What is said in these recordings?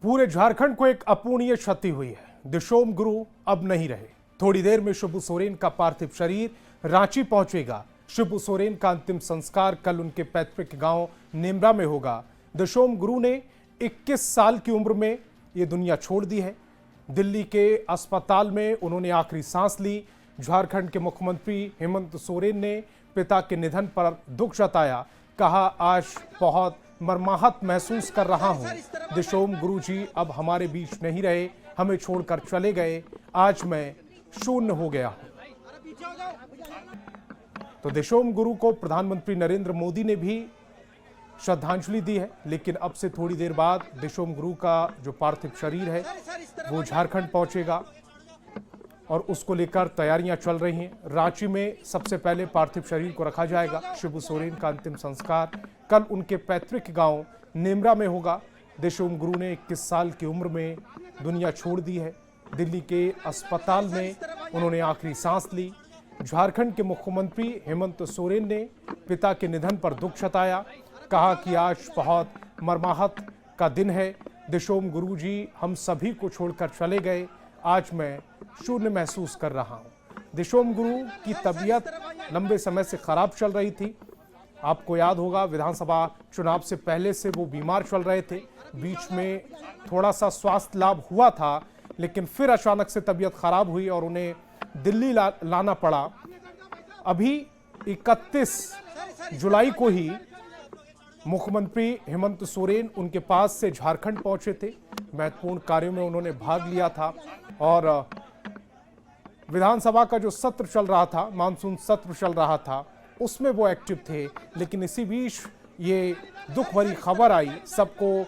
पूरे झारखंड को एक अपूर्णीय क्षति हुई है। दिशोम गुरु अब नहीं रहे। थोड़ी देर में शिबू सोरेन का पार्थिव शरीर रांची पहुंचेगा। शिबू सोरेन का अंतिम संस्कार कल उनके पैतृक गांव नेमरा में होगा। दिशोम गुरु ने 21 साल की उम्र में ये दुनिया छोड़ दी है। दिल्ली के अस्पताल में उन्होंने आखिरी सांस ली। झारखंड के मुख्यमंत्री हेमंत सोरेन ने पिता के निधन पर दुख जताया। कहा, आज बहुत मर्माहत महसूस कर रहा हूं। दिशोम गुरु जी अब हमारे बीच नहीं रहे, हमें छोड़कर चले गए। आज मैं शून्य हो गया हूं। तो दिशोम गुरु को प्रधानमंत्री नरेंद्र मोदी ने भी श्रद्धांजलि दी है, लेकिन अब से थोड़ी देर बाद दिशोम गुरु का जो पार्थिव शरीर है वो झारखंड पहुंचेगा और उसको लेकर तैयारियां चल रही हैं। रांची में सबसे पहले पार्थिव शरीर को रखा जाएगा। शिबू सोरेन का अंतिम संस्कार कल उनके पैतृक गांव नेमरा में होगा। दिशोम गुरु ने 21 साल की उम्र में दुनिया छोड़ दी है। दिल्ली के अस्पताल में उन्होंने आखिरी सांस ली। झारखंड के मुख्यमंत्री हेमंत सोरेन ने पिता के निधन पर दुख जताया। कहा कि आज बहुत मर्माहत का दिन है। दिशोम गुरु जी हम सभी को छोड़कर चले गए। आज मैं शून्य महसूस कर रहा हूं। दिशोम गुरु की तबीयत लंबे समय से खराब चल रही थी। आपको याद होगा, विधानसभा चुनाव से पहले से वो बीमार चल रहे थे। बीच में थोड़ा सा स्वास्थ्य लाभ हुआ था, लेकिन फिर अचानक से तबीयत खराब हुई और उन्हें दिल्ली लाना पड़ा। अभी 31 जुलाई को ही मुख्यमंत्री हेमंत सोरेन उनके पास से झारखंड पहुंचे थे। महत्वपूर्ण कार्यों में उन्होंने भाग लिया था और विधानसभा का जो सत्र चल रहा था, मानसून सत्र चल रहा था, उसमें वो एक्टिव थे। लेकिन इसी बीच ये दुख भरी खबर आई, सबको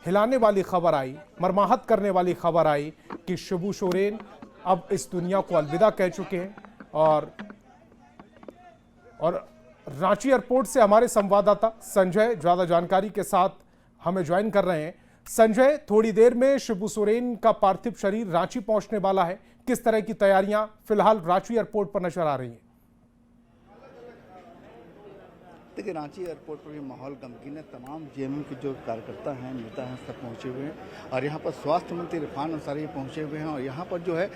हिलाने वाली खबर आई, मर्माहत करने वाली खबर आई कि शिबू सोरेन अब इस दुनिया को अलविदा कह चुके हैं। और रांची एयरपोर्ट से हमारे संवाददाता संजय ज्यादा जानकारी के साथ हमें ज्वाइन कर रहे हैं। संजय, थोड़ी देर में शिबू सोरेन का पार्थिव शरीर रांची पहुंचने वाला है। किस तरह की तैयारियां फिलहाल रांची एयरपोर्ट पर नजर आ रही हैं? देखिए, रांची एयरपोर्ट पर भी माहौल गमगीन है। तमाम जेएमएम के जो कार्यकर्ता हैं, नेता हैं, सब पहुंचे हुए हैं और यहाँ पर स्वास्थ्य मंत्री इरफान अंसारी पहुंचे हुए हैं। और यहाँ पर जो है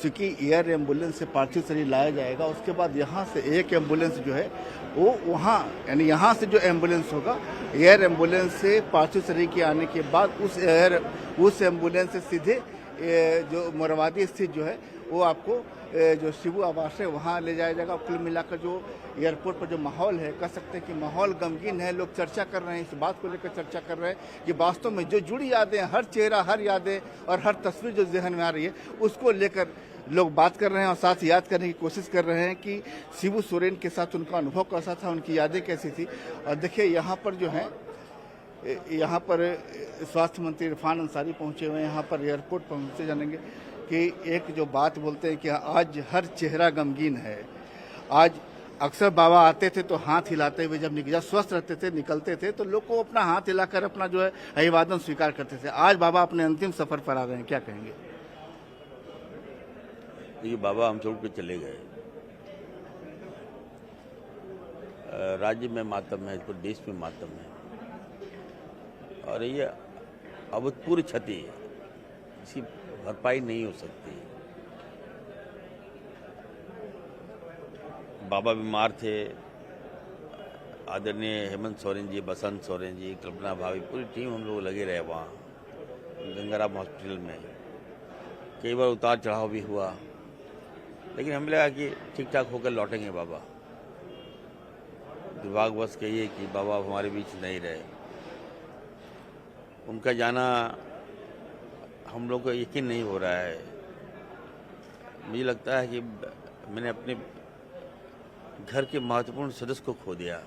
चूंकि एयर एम्बुलेंस से पार्थिव शरीर लाया जाएगा, उसके बाद यहाँ से एक एम्बुलेंस जो है वो वहाँ, यानी यहाँ से जो एम्बुलेंस होगा, एयर एम्बुलेंस से पार्थिव शरीर के आने के बाद उस एम्बुलेंस से सीधे जो मोरवादी स्थित जो है वो आपको जो शिबू आवास है वहाँ ले जाया जाएगा। कुल मिलाकर जो एयरपोर्ट पर जो माहौल है, कह सकते हैं कि माहौल गमगीन है। लोग चर्चा कर रहे हैं, इस बात को लेकर चर्चा कर रहे हैं कि वास्तव में जो जुड़ी यादें, हर चेहरा, हर यादें और हर तस्वीर जो जहन में आ रही है, उसको लेकर लोग बात कर रहे हैं और साथ याद करने की कोशिश कर रहे हैं कि शिबू सोरेन के साथ उनका अनुभव कैसा था, उनकी यादें कैसी थी। और देखिए, यहाँ पर जो है, यहाँ पर स्वास्थ्य मंत्री इरफान अंसारी पहुँचे हुए हैं। यहाँ पर एयरपोर्ट पहुँचे जानेंगे कि एक जो बात बोलते हैं कि आज हर चेहरा गमगीन है। आज अक्सर बाबा आते थे तो हाथ हिलाते हुए, जब स्वस्थ रहते थे, निकलते थे तो लोग को अपना हाथ हिलाकर अपना जो है अभिवादन स्वीकार करते थे। आज बाबा अपने अंतिम सफर पर आ रहे हैं, क्या कहेंगे? देखिए, बाबा हम छोड़ के चले गए। राज्य में मातम है, पूरे देश में मातम है और ये अभूतपूर्व क्षति है, इसकी भरपाई नहीं हो सकती। बाबा बीमार थे। आदरणीय हेमंत सोरेन जी, बसंत सोरेन जी, कल्पना भाभी, पूरी टीम हम लोग लगे रहे वहाँ गंगाराम हॉस्पिटल में। कई बार उतार चढ़ाव भी हुआ, लेकिन हमें लगा कि ठीक ठाक होकर लौटेंगे बाबा। दुर्भाग्यवश कहिए कि बाबा हमारे बीच नहीं रहे। उनका जाना हम लोग को यकीन नहीं हो रहा है। मुझे लगता है कि मैंने अपने घर के महत्वपूर्ण सदस्य को खो दिया,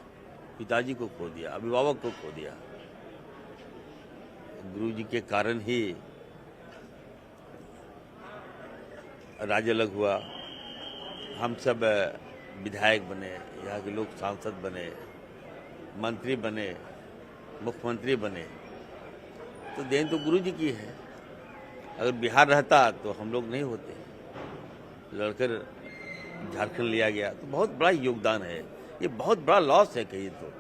पिताजी को खो दिया, अभिभावक को खो दिया। गुरु जी के कारण ही राज्य अलग हुआ। हम सब विधायक बने, यहाँ के लोग सांसद बने, मंत्री बने, मुख्यमंत्री बने, तो देन तो गुरु जी की है। अगर बिहार रहता तो हम लोग नहीं होते। लड़कर झारखंड लिया गया तो बहुत बड़ा योगदान है, ये बहुत बड़ा लॉस है कहीं तो।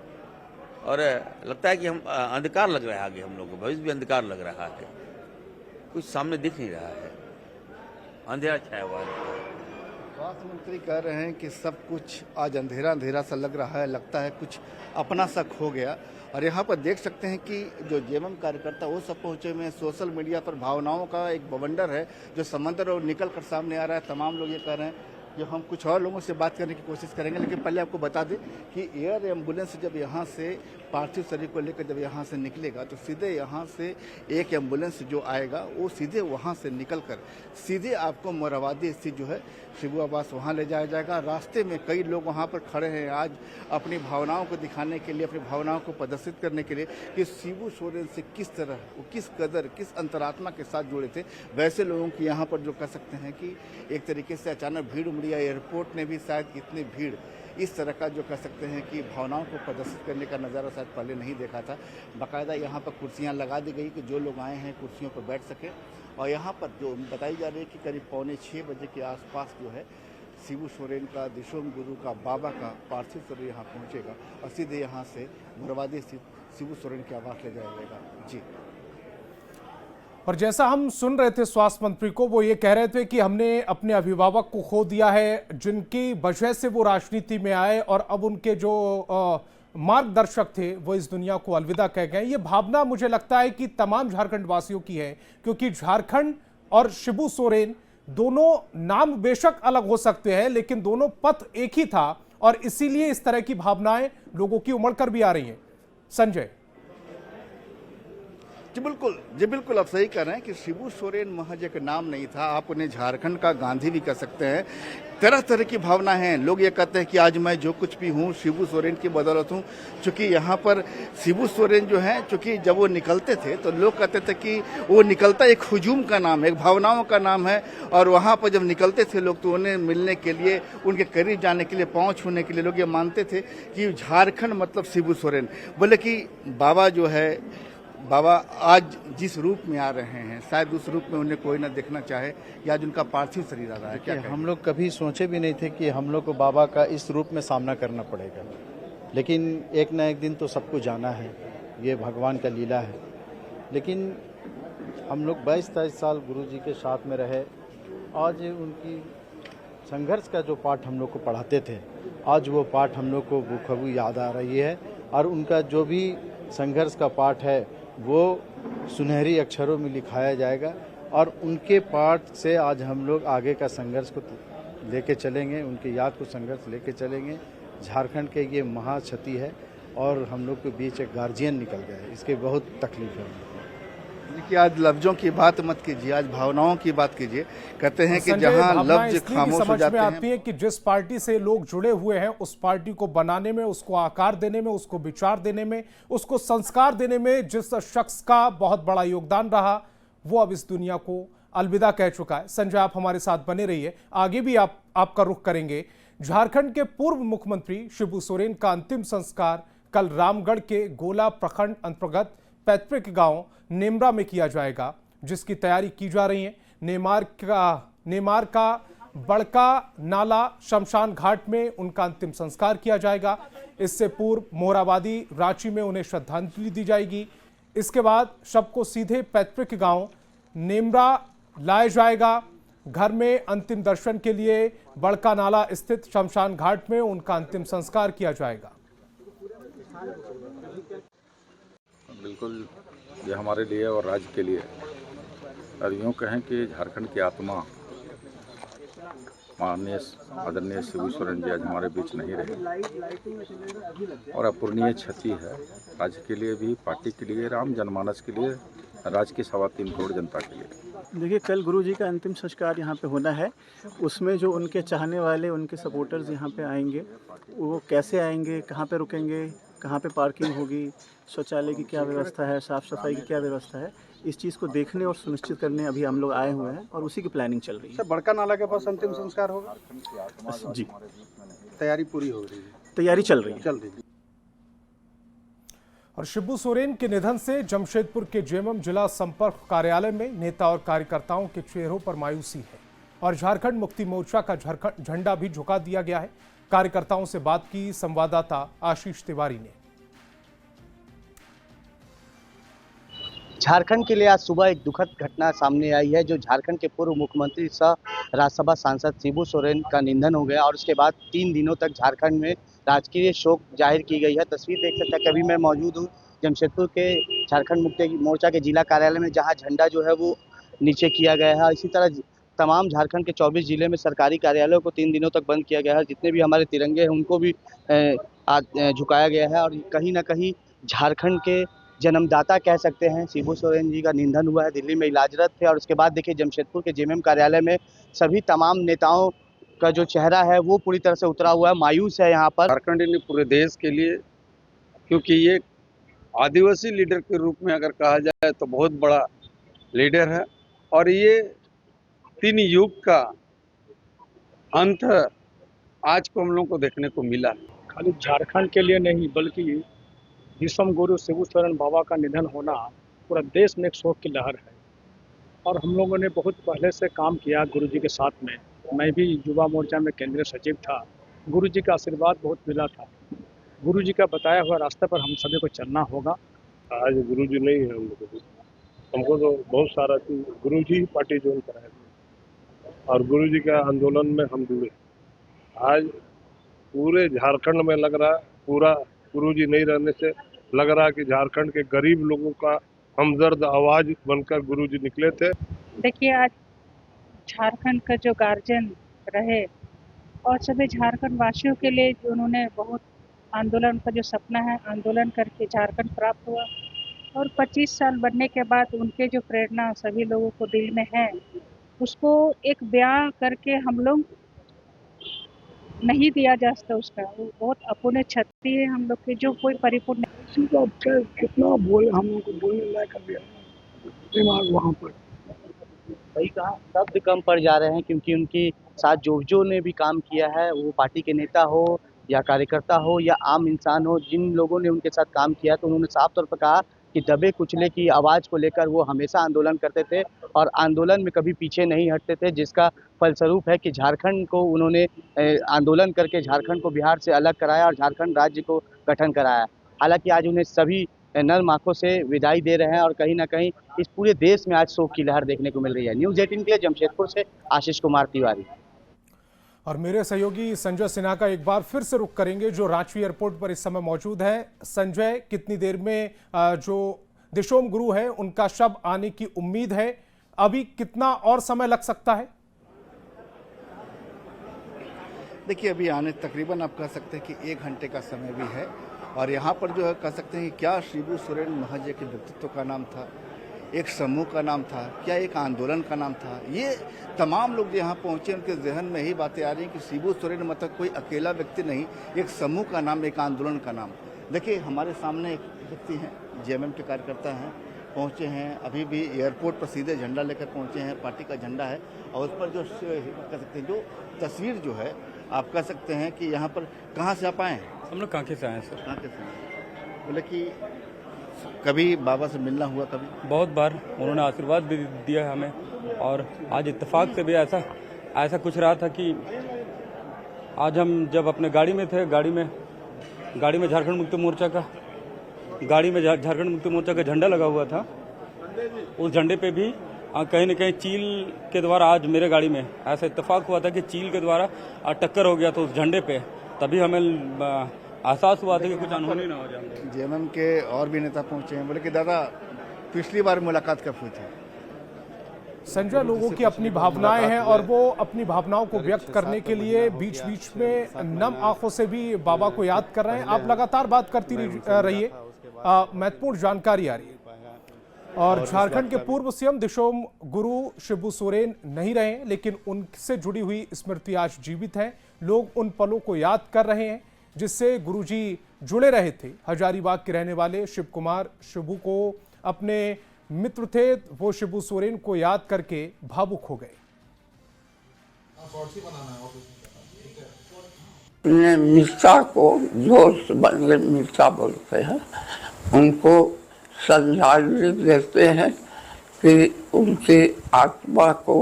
और लगता है कि हम अंधकार लग रहा है आगे, हम लोग को भविष्य भी अंधकार लग रहा है। कुछ सामने दिख नहीं रहा है, अंधेरा छाया हुआ है। स्वास्थ्य मंत्री कह रहे हैं कि सब कुछ आज अंधेरा अंधेरा सा लग रहा है, लगता है कुछ अपना सा खो गया। और यहाँ पर देख सकते हैं कि जो जेएमएम कार्यकर्ता वो सब पहुंचे हुए हैं। सोशल मीडिया पर भावनाओं का एक बवंडर है जो समंदर और निकल कर सामने आ रहा है। तमाम लोग ये कह रहे हैं कि हम कुछ और लोगों से बात करने की कोशिश करेंगे, लेकिन पहले आपको बता दें कि एयर एम्बुलेंस जब यहाँ से पार्थिव शरीर को लेकर जब यहाँ से निकलेगा तो सीधे यहाँ से एक एम्बुलेंस जो आएगा वो सीधे वहाँ से निकलकर सीधे आपको मोराबादी स्थित जो है शिबू आवास वहाँ ले जाया जाएगा। रास्ते में कई लोग वहाँ पर खड़े हैं आज अपनी भावनाओं को दिखाने के लिए, अपनी भावनाओं को प्रदर्शित करने के लिए कि शिबू सोरेन से किस तरह, वो किस कदर, किस अंतरात्मा के साथ जुड़े थे। वैसे लोगों की यहाँ पर जो कह सकते हैं कि एक तरीके से अचानक भीड़ उमड़ी। एयरपोर्ट ने भी शायद इतनी भीड़, इस तरह का जो कह सकते हैं कि भावनाओं को प्रदर्शित करने का नज़ारा शायद पहले नहीं देखा था। बाकायदा यहाँ पर कुर्सियाँ लगा दी गई कि जो लोग आए हैं कुर्सियों पर बैठ सके। और यहाँ पर जो बताई जा रही है कि करीब 5:45 बजे के आसपास जो है शिबू सोरेन का, दिशोम गुरु का, बाबा का पार्थिव शरीर यहाँ पहुँचेगा और सीधे यहाँ से मोराबादी स्थित शिबू सोरेन के आवास ले जाया जाएगा। जी। और जैसा हम सुन रहे थे स्वास्थ्य मंत्री को, वो ये कह रहे थे कि हमने अपने अभिभावक को खो दिया है जिनकी वजह से वो राजनीति में आए और अब उनके जो मार्गदर्शक थे वो इस दुनिया को अलविदा कह गए। ये भावना मुझे लगता है कि तमाम झारखंड वासियों की है, क्योंकि झारखंड और शिबू सोरेन दोनों नाम बेशक अलग हो सकते हैं लेकिन दोनों पथ एक ही था और इसीलिए इस तरह की भावनाएं लोगों की उमड़ कर भी आ रही हैं। संजय जी बिल्कुल आप सही कह रहे हैं कि शिबू सोरेन महज एक नाम नहीं था, आप उन्हें झारखंड का गांधी भी कह सकते हैं। तरह तरह की भावना है। लोग ये कहते हैं कि आज मैं जो कुछ भी हूँ शिबू सोरेन की बदौलत हूँ। चूँकि यहाँ पर शिबू सोरेन जो है, चूँकि जब वो निकलते थे तो लोग कहते थे कि वो निकलता एक हुजूम का नाम है, एक भावनाओं का नाम है। और वहाँ पर जब निकलते थे लोग तो उन्हें मिलने के लिए, उनके करीब जाने के लिए, पाँव छूने के लिए लोग ये मानते थे कि झारखंड मतलब शिबू सोरेन। बोले कि बाबा जो है, बाबा आज जिस रूप में आ रहे हैं शायद उस रूप में उन्हें कोई ना देखना चाहे, या आज उनका पार्थिव शरीर आ रहा है। क्या हम लोग कभी सोचे भी नहीं थे कि हम लोग को बाबा का इस रूप में सामना करना पड़ेगा, लेकिन एक ना एक दिन तो सबको जाना है, ये भगवान का लीला है। लेकिन हम लोग 22-23 साल गुरुजी के साथ में रहे। आज उनकी संघर्ष का जो पाठ हम लोग को पढ़ाते थे, आज वो पाठ हम लोग को बखूबी याद आ रही है। और उनका जो भी संघर्ष का पाठ है वो सुनहरी अक्षरों में लिखाया जाएगा और उनके पाठ से आज हम लोग आगे का संघर्ष को लेके चलेंगे, उनकी याद को संघर्ष लेके चलेंगे। झारखंड के ये महाक्षति है और हम लोग के बीच एक गार्जियन निकल गया है, इसकी बहुत तकलीफ है। देखिए, आज लफ्जों की बात मत कीजिए, आज भावनाओं की बात कीजिए। कहते हैं कि जहां लफ्ज खामोश हो जाते हैं। आती है कि जिस पार्टी से लोग जुड़े हुए हैं उस पार्टी को बनाने में, उसको आकार देने में, उसको विचार देने में, उसको संस्कार देने में जिस शख्स का बहुत बड़ा योगदान रहा वो अब इस दुनिया को अलविदा कह चुका है। संजय, आप हमारे साथ बने रहिए, आगे भी आपका रुख करेंगे। झारखंड के पूर्व मुख्यमंत्री शिबू सोरेन का अंतिम संस्कार कल रामगढ़ के गोला प्रखंड अंतर्गत पैतृक गांव नेमरा में किया जाएगा, जिसकी तैयारी की जा रही है। नेमार का बड़का नाला शमशान घाट में उनका अंतिम संस्कार किया जाएगा। इससे पूर्व मोराबादी रांची में उन्हें श्रद्धांजलि दी जाएगी। इसके बाद शव को सीधे पैतृक गांव नेमरा लाया जाएगा। घर में अंतिम दर्शन के लिए बड़का नाला स्थित शमशान घाट में उनका अंतिम संस्कार किया जाएगा। बिल्कुल, ये हमारे लिए और राज्य के लिए, और यूँ कहें कि झारखंड की आत्मा माननीय आदरणीय शिबू सोरेन जी आज हमारे बीच नहीं रहे और अपूरणीय क्षति है राज्य के लिए भी, पार्टी के लिए, राम जनमानस के लिए, राज्य की 3.25 करोड़ जनता के लिए। देखिए, कल गुरुजी का अंतिम संस्कार यहाँ पे होना है। उसमें जो उनके चाहने वाले, उनके सपोर्टर्स यहाँ पे आएंगे, वो कैसे आएंगे, कहाँ पे रुकेंगे, कहाँ पे पार्किंग होगी, शौचालय की क्या व्यवस्था है, साफ़ सफाई की क्या व्यवस्था है, इस चीज़ को देखने और सुनिश्चित करने अभी हम लोग आए हुए हैं और उसी की प्लानिंग चल रही है। बड़का नाला के पास अंतिम संस्कार होगा जी, तैयारी पूरी हो रही है, तैयारी चल रही है। और शिबू सोरेन के निधन से जमशेदपुर के जेएमएम जिला संपर्क कार्यालय में नेता और कार्यकर्ताओं के चेहरों पर मायूसी है और झारखंड मुक्ति मोर्चा का झंडा भी झुका दिया गया है। कार्यकर्ताओं से बात की संवाददाता आशीष तिवारी ने। झारखंड के लिए आज सुबह एक दुखद घटना सामने आई है। जो झारखंड के पूर्व मुख्यमंत्री सह राज्यसभा सांसद शिबू सोरेन का निधन हो गया और उसके बाद 3 दिनों तक झारखंड में राजकीय शोक जाहिर की गई है। तस्वीर देख सकते हैं कि अभी मैं मौजूद हूँ जमशेदपुर के झारखंड मुक्ति मोर्चा के जिला कार्यालय में, जहाँ झंडा जो है वो नीचे किया गया है। इसी तरह तमाम झारखंड के 24 जिले में सरकारी कार्यालयों को 3 दिनों तक बंद किया गया है। जितने भी हमारे तिरंगे हैं उनको भी झुकाया गया है। और कहीं ना कहीं झारखंड के जन्मदाता कह सकते हैं शिबू सोरेन जी का निधन हुआ है। दिल्ली में इलाजरत थे और उसके बाद देखिए जमशेदपुर के जेएमएम कार्यालय में सभी तमाम नेताओं का जो चेहरा है वो पूरी तरह से उतरा हुआ है, मायूस है यहाँ पर। झारखंड ने पूरे देश के लिए, क्योंकि ये आदिवासी लीडर के रूप में अगर कहा जाए तो बहुत बड़ा लीडर है और ये 3 युग का अंत आज को हम लोग को देखने को मिला। खाली झारखंड के लिए नहीं बल्कि विश्व गुरु शिबू सोरेन बाबा का निधन होना पूरा देश में एक शोक की लहर है। और हम लोगों ने बहुत पहले से काम किया गुरु जी के साथ में। मैं भी युवा मोर्चा में केंद्रीय सचिव था। गुरु जी का आशीर्वाद बहुत मिला था। गुरु जी का बताया हुआ रास्ते पर हम सभी को चलना होगा। आज गुरु जी नहीं है हमको तो बहुत सारा चीज गुरु जी पार्टी ज्वाइन कराए और गुरु जी के आंदोलन में हम जुड़े। आज पूरे झारखंड में लग रहा है, पूरा गुरु जी नहीं रहने से लग रहा है कि झारखंड के गरीब लोगों का हमदर्द आवाज बनकर गुरु जी निकले थे। देखिए, आज झारखंड का जो गार्जियन रहे और सभी झारखंड वासियों के लिए उन्होंने बहुत आंदोलन का जो सपना है, आंदोलन करके झारखंड प्राप्त हुआ। और 25 साल बनने के बाद उनके जो प्रेरणा सभी लोगों को दिल में है, उसको एक बयां करके हम लोग नहीं दिया जा सकता। उसका वो बहुत अपूर्ण क्षति है हम लोग की, जो कोई परिपूर्ण नहीं। तो कितना बोले, हम लोग को बोलने लायक दिमाग वहाँ पर वही कहा, शब्द कम पड़ जा रहे हैं क्योंकि उनकी साथ जो ने भी काम किया है, वो पार्टी के नेता हो या कार्यकर्ता हो या आम इंसान हो, जिन लोगों ने उनके साथ काम किया तो उन्होंने साफ तौर पर कहा कि दबे कुचले की आवाज़ को लेकर वो हमेशा आंदोलन करते थे और आंदोलन में कभी पीछे नहीं हटते थे, जिसका फलस्वरूप है कि झारखंड को उन्होंने आंदोलन करके झारखंड को बिहार से अलग कराया और झारखंड राज्य को गठन कराया। हालांकि आज उन्हें सभी नर्म आंखों से विदाई दे रहे हैं और कहीं ना कहीं इस पूरे देश में आज शोक की लहर देखने को मिल रही है। न्यूज़ 18 के लिए जमशेदपुर से आशीष कुमार तिवारी। और मेरे सहयोगी संजय सिन्हा का एक बार फिर से रुख करेंगे, जो रांची एयरपोर्ट पर इस समय मौजूद है। संजय, कितनी देर में जो दिशोम गुरु है उनका शव आने की उम्मीद है? अभी कितना और समय लग सकता है? देखिए, अभी आने तकरीबन आप कह सकते हैं कि 1 घंटे का समय भी है। और यहाँ पर जो है कह सकते हैं कि क्या शिबू सोरेन महज के व्यक्तित्व का नाम था, एक समूह का नाम था, क्या एक आंदोलन का नाम था? ये तमाम लोग जो यहाँ पहुँचे उनके जहन में यही बातें आ रही हैं कि शिबू सोरेन मतलब कोई अकेला व्यक्ति नहीं, एक समूह का नाम, एक आंदोलन का नाम। देखिए, हमारे सामने एक व्यक्ति हैं, जेएमएम के कार्यकर्ता हैं, पहुँचे हैं। अभी भी एयरपोर्ट पर सीधे झंडा लेकर पहुँचे हैं, पार्टी का झंडा है। और उस पर जो कह सकते हैं जो तस्वीर जो है, आप कह सकते हैं कि यहाँ पर कहाँ से आप आए हैं? हम लोग कांके से आए हैं सर। कांके से। बोले कि कभी बाबा से मिलना हुआ? कभी बहुत बार उन्होंने आशीर्वाद भी दिया है हमें। और आज इत्तेफाक से भी ऐसा कुछ रहा था कि आज हम जब अपने गाड़ी में थे, गाड़ी में झारखंड मुक्ति मोर्चा का झंडा लगा हुआ था। उस झंडे पे भी कहीं न कहीं चील के द्वारा आज मेरे गाड़ी में ऐसा इत्तेफाक हुआ था कि चील के द्वारा टक्कर हो गया था उस झंडे पे। तभी हमें एहसास हुआ था कि कुछ अनहोनी ना हो जाए। जेएमएम के और भी नेता पहुंचे हैं। बोले कि दादा, पिछली बार मुलाकात कब हुई थी? संजय, लोगों की अपनी भावनाएं हैं और वो अपनी भावनाओं को व्यक्त करने के लिए बीच बीच में नम आंखों से भी बाबा को याद कर रहे हैं। आप लगातार बात करती रहिए, महत्वपूर्ण जानकारी आ रही है। और झारखंड के पूर्व सीएम दिशोम गुरु शिबू सोरेन नहीं रहे, लेकिन उनसे जुड़ी हुई स्मृति आज जीवित है। लोग उन पलों को याद कर रहे हैं जिससे गुरुजी जुड़े रहे थे। हजारीबाग के रहने वाले शिव कुमार शिबू को अपने मित्र थे, वो शिबू सोरेन को याद करके भावुक हो गए। मिर्चा को जोर से बने मिर्चा बोलते हैं, उनको श्रद्धांजलि देते हैं कि उनकी आत्मा को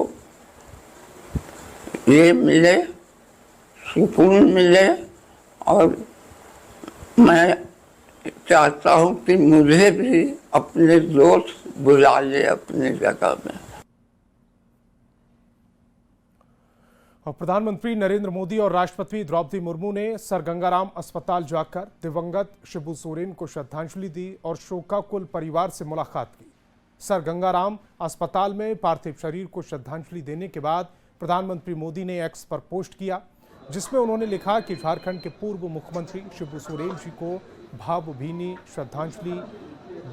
ये मिले, सुकून मिले। और मैं चाहता हूँ कि मुझे भी अपने दोस्त बुला ले अपनी जगह में। और प्रधानमंत्री नरेंद्र मोदी और राष्ट्रपति द्रौपदी मुर्मू ने सर गंगाराम अस्पताल जाकर दिवंगत शिबू सोरेन को श्रद्धांजलि दी और शोकाकुल परिवार से मुलाकात की। सर गंगाराम अस्पताल में पार्थिव शरीर को श्रद्धांजलि देने के बाद प्रधानमंत्री मोदी ने एक्स पर पोस्ट किया, जिसमें उन्होंने लिखा कि झारखंड के पूर्व मुख्यमंत्री शिबू सोरेन जी को भावभीनी श्रद्धांजलि।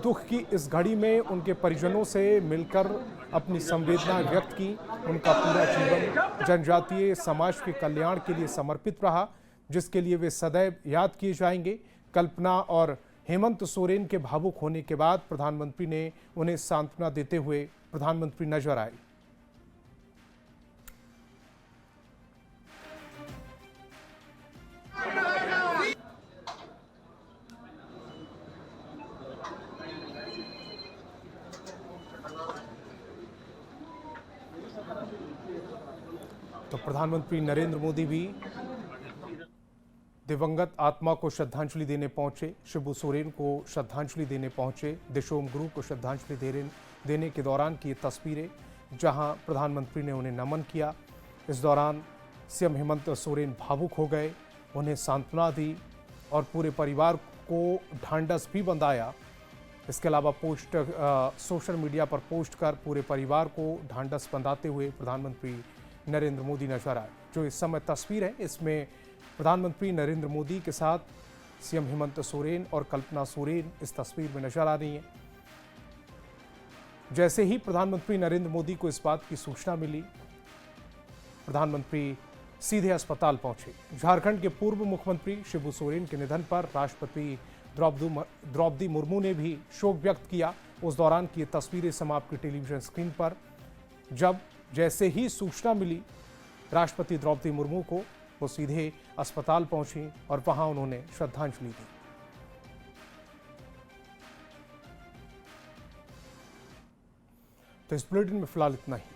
दुख की इस घड़ी में उनके परिजनों से मिलकर अपनी संवेदना व्यक्त की। उनका पूरा जीवन जनजातीय समाज के कल्याण के लिए समर्पित रहा, जिसके लिए वे सदैव याद किए जाएंगे। कल्पना और हेमंत सोरेन के भावुक होने के बाद प्रधानमंत्री ने उन्हें सांत्वना देते हुए प्रधानमंत्री नजर आए। तो प्रधानमंत्री नरेंद्र मोदी भी दिवंगत आत्मा को श्रद्धांजलि देने पहुंचे, शिबू सोरेन को श्रद्धांजलि देने पहुंचे। दिशोम गुरु को श्रद्धांजलि देने के दौरान की ये तस्वीरें, जहां प्रधानमंत्री ने उन्हें नमन किया। इस दौरान सीएम हेमंत सोरेन भावुक हो गए, उन्हें सांत्वना दी और पूरे परिवार को ढांढस भी बंधाया। इसके अलावा सोशल मीडिया पर पोस्ट कर पूरे परिवार को ढांढस बंधाते हुए प्रधानमंत्री नरेंद्र मोदी नजर आए। जो इस समय तस्वीर है, इसमें प्रधानमंत्री नरेंद्र मोदी के साथ सीएम हेमंत सोरेन और कल्पना सोरेन इस तस्वीर में नजर आ रही हैं। जैसे ही प्रधानमंत्री नरेंद्र मोदी को इस बात की सूचना मिली, प्रधानमंत्री सीधे अस्पताल पहुंचे। झारखंड के पूर्व मुख्यमंत्री शिबू सोरेन के निधन पर राष्ट्रपति द्रौपदी मुर्मू ने भी शोक व्यक्त किया। उस दौरान की ये तस्वीरें समाप्त की टेलीविजन स्क्रीन पर। जैसे ही सूचना मिली राष्ट्रपति द्रौपदी मुर्मू को, वो सीधे अस्पताल पहुंची और वहां उन्होंने श्रद्धांजलि दी। तो इस बुलेटिन में फिलहाल इतना ही।